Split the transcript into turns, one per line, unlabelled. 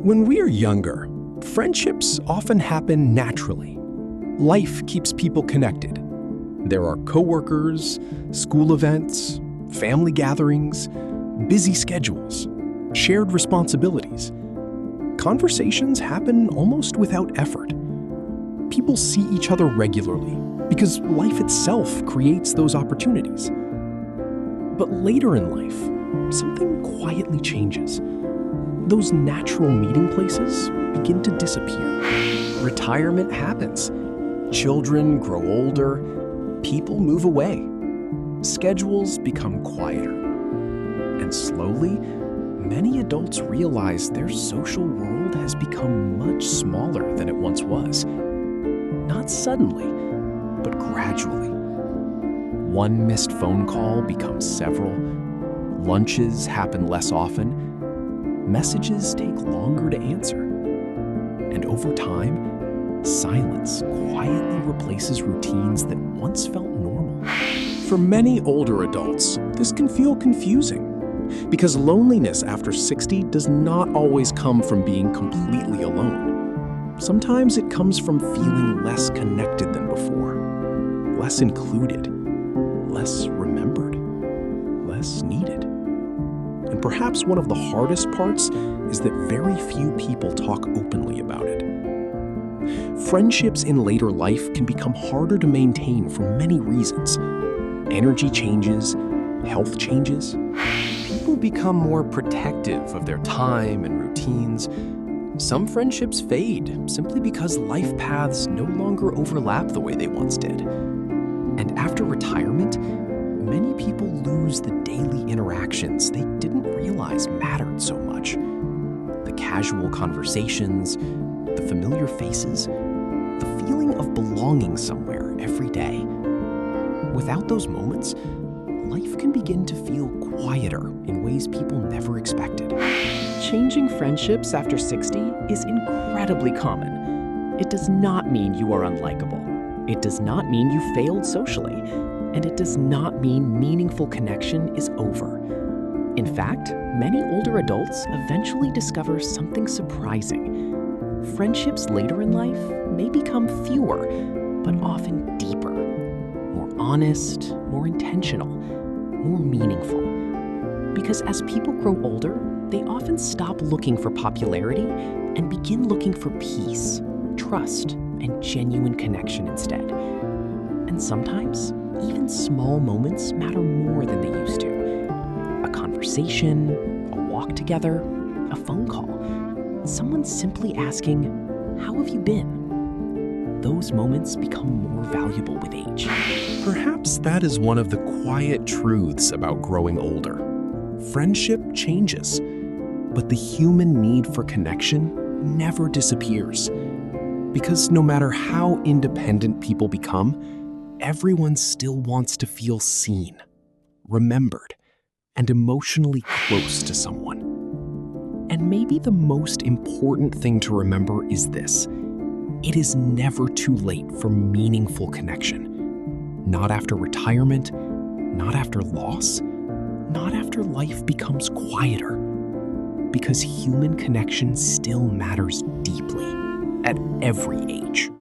When we are younger, friendships often happen naturally. Life keeps people connected. There are coworkers, school events, family gatherings, busy schedules, shared responsibilities. Conversations happen almost without effort. People see each other regularly because life itself creates those opportunities. But later in life, something quietly changes. Those natural meeting places begin to disappear. Retirement happens. Children grow older. People move away. Schedules become quieter. And slowly, many adults realize their social world has become much smaller than it once was. Not suddenly, but gradually. One missed phone call becomes several. Lunches happen less often. Messages take longer to answer. And over time, silence quietly replaces routines that once felt normal. For many older adults, this can feel confusing because loneliness after 60 does not always come from being completely alone. Sometimes it comes from feeling less connected than before, less included, less remembered, less needed. And perhaps one of the hardest parts is that very few people talk openly about it. Friendships in later life can become harder to maintain for many reasons. Energy changes, health changes. People become more protective of their time and routines. Some friendships fade simply because life paths no longer overlap the way they once did. And after retirement, many people lose the daily interactions they didn't realize mattered so much. The casual conversations, the familiar faces, the feeling of belonging somewhere every day. Without those moments, life can begin to feel quieter in ways people never expected.
Changing friendships after 60 is incredibly common. It does not mean you are unlikable. It does not mean you failed socially. And it does not mean meaningful connection is over. In fact, many older adults eventually discover something surprising. Friendships later in life may become fewer, but often deeper, more honest, more intentional, more meaningful. Because as people grow older, they often stop looking for popularity and begin looking for peace, trust, and genuine connection instead. And sometimes, even small moments matter more than they used to. A conversation, a walk together, a phone call. Someone simply asking, "How have you been?" Those moments become more valuable with age.
Perhaps that is one of the quiet truths about growing older. Friendship changes, but the human need for connection never disappears. Because no matter how independent people become, everyone still wants to feel seen, remembered, and emotionally close to someone. And maybe the most important thing to remember is this: it is never too late for meaningful connection. Not after retirement, not after loss, not after life becomes quieter. Because human connection still matters deeply at every age.